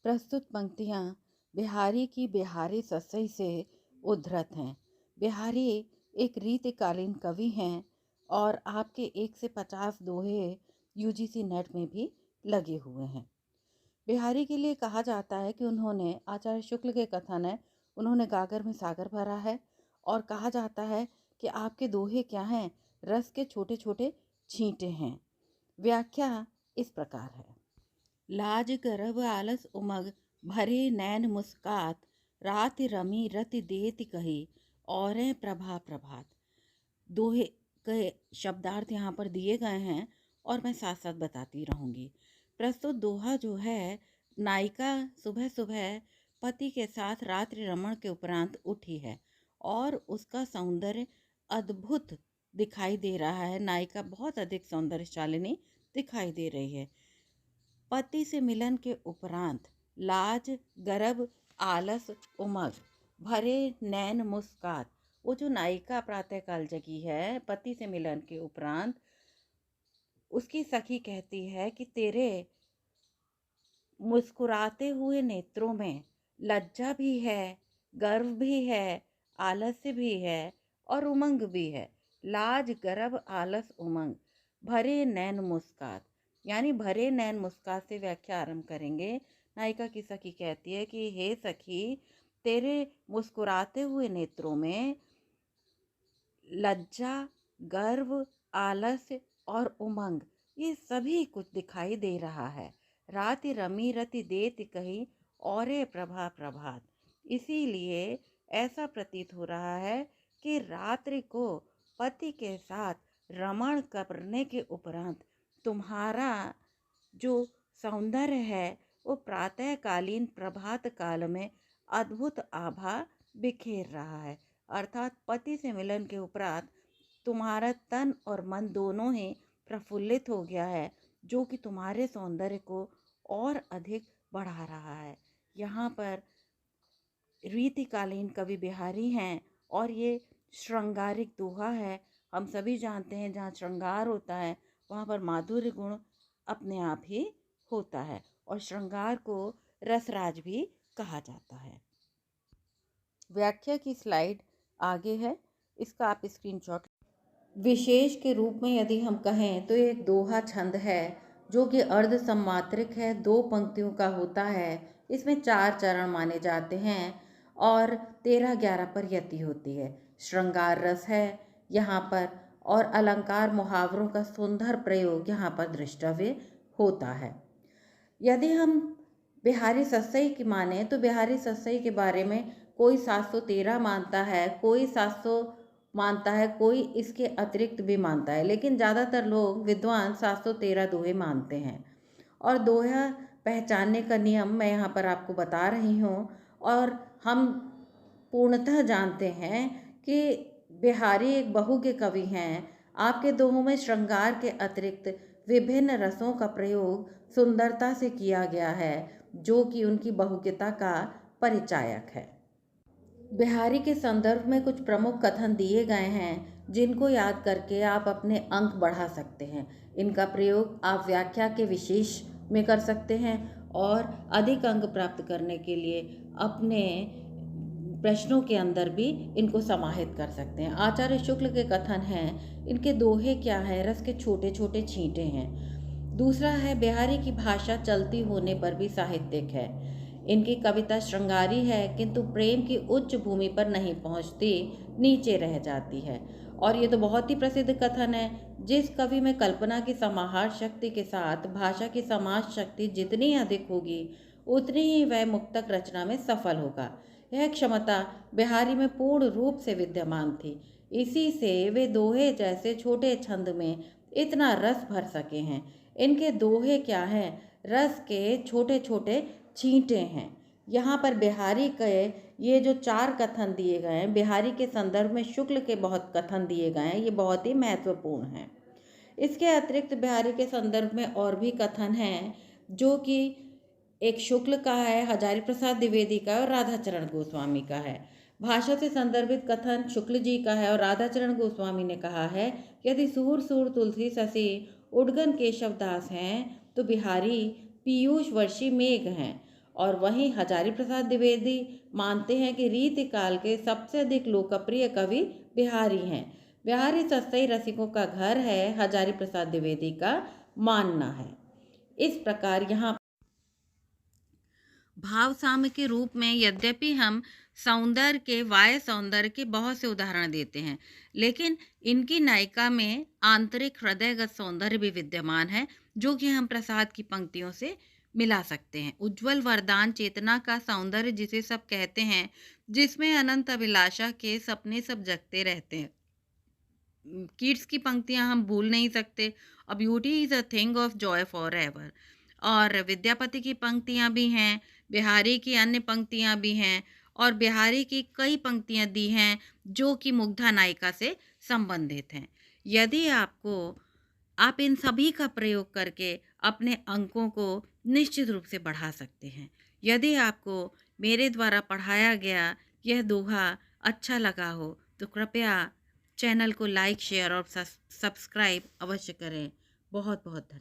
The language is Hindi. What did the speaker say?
प्रस्तुत पंक्तियाँ बिहारी की बिहारी सस्सई से उद्धृत हैं। बिहारी एक रीतिकालीन कवि हैं और आपके 1 से 50 दोहे यूजीसी नेट में भी लगे हुए हैं। बिहारी के लिए कहा जाता है कि उन्होंने आचार्य शुक्ल के कथन है, उन्होंने गागर में सागर भरा है। और कहा जाता है कि आपके दोहे क्या हैं, रस के छोटे छोटे छींटे हैं। व्याख्या इस प्रकार है। लाज गर्भ आलस उमग भरे नैन मुस्कात, रात रमी रति देत कही और प्रभा प्रभात। दोहे के शब्दार्थ यहाँ पर दिए गए हैं और मैं साथ साथ बताती रहूँगी। प्रस्तुत दोहा जो है, नायिका सुबह सुबह पति के साथ रात्रि रमण के उपरांत उठी है और उसका सौंदर्य अद्भुत दिखाई दे रहा है। नायिका बहुत अधिक सौंदर्यशालिनी दिखाई दे रही है। पति से मिलन के उपरांत लाज गर्भ आलस उमग भरे नैन मुस्कात। वो जो नायिका प्रातःकाल जगी है पति से मिलन के उपरांत, उसकी सखी कहती है कि तेरे मुस्कुराते हुए नेत्रों में लज्जा भी है, गर्व भी है, आलस्य भी है और उमंग भी है। लाज गर्भ आलस उमंग भरे नैन मुस्कात, यानी भरे नैन मुस्कात से व्याख्या आरंभ करेंगे। नायिका की सखी कहती है कि हे सखी, तेरे मुस्कुराते हुए नेत्रों में लज्जा, गर्व, आलस्य और उमंग, ये सभी कुछ दिखाई दे रहा है। राति रमी रति देत कही और प्रभा प्रभात। इसीलिए ऐसा प्रतीत हो रहा है कि रात्रि को पति के साथ रमण करने के उपरांत तुम्हारा जो सौंदर्य है वो प्रातःकालीन प्रभात काल में अद्भुत आभा बिखेर रहा है। अर्थात पति से मिलन के उपरांत तुम्हारा तन और मन दोनों ही प्रफुल्लित हो गया है, जो कि तुम्हारे सौंदर्य को और अधिक बढ़ा रहा है। यहाँ पर रीतिकालीन कवि बिहारी हैं और ये श्रृंगारिक दोहा है। हम सभी जानते हैं जहाँ श्रृंगार होता है वहाँ पर माधुर्य गुण अपने आप ही होता है और श्रृंगार को रसराज भी कहा जाता है। व्याख्या की स्लाइड आगे है, इसका आप स्क्रीनशॉट। विशेष के रूप में यदि हम कहें तो एक दोहा छंद है जो कि अर्ध सम्मात्रिक है, 2 पंक्तियों का होता है। इसमें 4 चरण माने जाते हैं और 13-11 पर यति होती है। श्रृंगार रस है यहाँ पर और अलंकार मुहावरों का सुंदर प्रयोग यहाँ पर दृष्टव्य होता है। यदि हम बिहारी सस्सई की माने तो बिहारी सस्सई के बारे में कोई 713 मानता है, कोई 700 मानता है, कोई इसके अतिरिक्त भी मानता है, लेकिन ज़्यादातर लोग विद्वान 713 दोहे मानते हैं। और दोहा पहचानने का नियम मैं यहाँ पर आपको बता रही हूँ। और हम पूर्णतः जानते हैं कि बिहारी एक बहुज्ञ कवि हैं। आपके दोहों में श्रृंगार के अतिरिक्त विभिन्न रसों का प्रयोग सुंदरता से किया गया है, जो कि उनकी बहुज्ञता का परिचायक है। बिहारी के संदर्भ में कुछ प्रमुख कथन दिए गए हैं जिनको याद करके आप अपने अंक बढ़ा सकते हैं। इनका प्रयोग आप व्याख्या के विशेष में कर सकते हैं और अधिक अंक प्राप्त करने के लिए अपने प्रश्नों के अंदर भी इनको समाहित कर सकते हैं। आचार्य शुक्ल के कथन हैं, इनके दोहे क्या है, रस के छोटे छोटे छींटे हैं। दूसरा है, बिहारी की भाषा चलती होने पर भी साहित्यिक है। इनकी कविता श्रृंगारी है किंतु प्रेम की उच्च भूमि पर नहीं पहुंचती, नीचे रह जाती है। और ये तो बहुत ही प्रसिद्ध कथन है, जिस कवि में कल्पना की समाहार शक्ति के साथ भाषा की समाज शक्ति जितनी अधिक होगी उतनी ही वह मुक्तक रचना में सफल होगा। यह क्षमता बिहारी में पूर्ण रूप से विद्यमान थी। इसी से वे दोहे जैसे छोटे छंद में इतना रस भर सके हैं। इनके दोहे क्या हैं, रस के छोटे छोटे छींटे हैं। यहाँ पर बिहारी के ये जो 4 कथन दिए गए हैं, बिहारी के संदर्भ में शुक्ल के बहुत कथन दिए गए हैं, ये बहुत ही महत्वपूर्ण हैं। इसके अतिरिक्त बिहारी के संदर्भ में और भी कथन हैं, जो कि एक शुक्ल का है, हजारी प्रसाद द्विवेदी का और राधाचरण गोस्वामी का है। भाषा से संदर्भित कथन शुक्ल जी का है और राधाचरण गोस्वामी ने कहा है, यदि सूर सूर तुलसी ससी उडगन केशव दास हैं तो बिहारी पीयूष वर्षी मेघ हैं। और वहीं हजारी प्रसाद द्विवेदी मानते हैं कि रीतिकाल के सबसे अधिक लोकप्रिय कवि बिहारी हैं। बिहारी सतसई रसिकों का घर है, हजारी प्रसाद द्विवेदी का मानना है। इस प्रकार यहाँ भाव साम्य के रूप में यद्यपि हम सौंदर्य के वाय सौंदर्य के बहुत से उदाहरण देते हैं, लेकिन इनकी नायिका में आंतरिक हृदयगत सौंदर्य भी विद्यमान है, जो कि हम प्रसाद की पंक्तियों से मिला सकते हैं। उज्जवल वरदान चेतना का सौंदर्य जिसे सब कहते हैं, जिसमें अनंत अभिलाषा के सपने सब जगते रहते हैं। किड्स की पंक्तियां हम भूल नहीं सकते। A beauty is a thing of Joy for ever. और विद्यापति की पंक्तियां भी हैं, बिहारी की अन्य पंक्तियां भी हैं, और बिहारी की कई पंक्तियां दी हैं जो कि मुग्धा नायिका से संबंधित हैं। यदि आप इन सभी का प्रयोग करके अपने अंकों को निश्चित रूप से बढ़ा सकते हैं। यदि आपको मेरे द्वारा पढ़ाया गया यह दोहा अच्छा लगा हो तो कृपया चैनल को लाइक, शेयर और सब्सक्राइब अवश्य करें। बहुत बहुत धन्यवाद।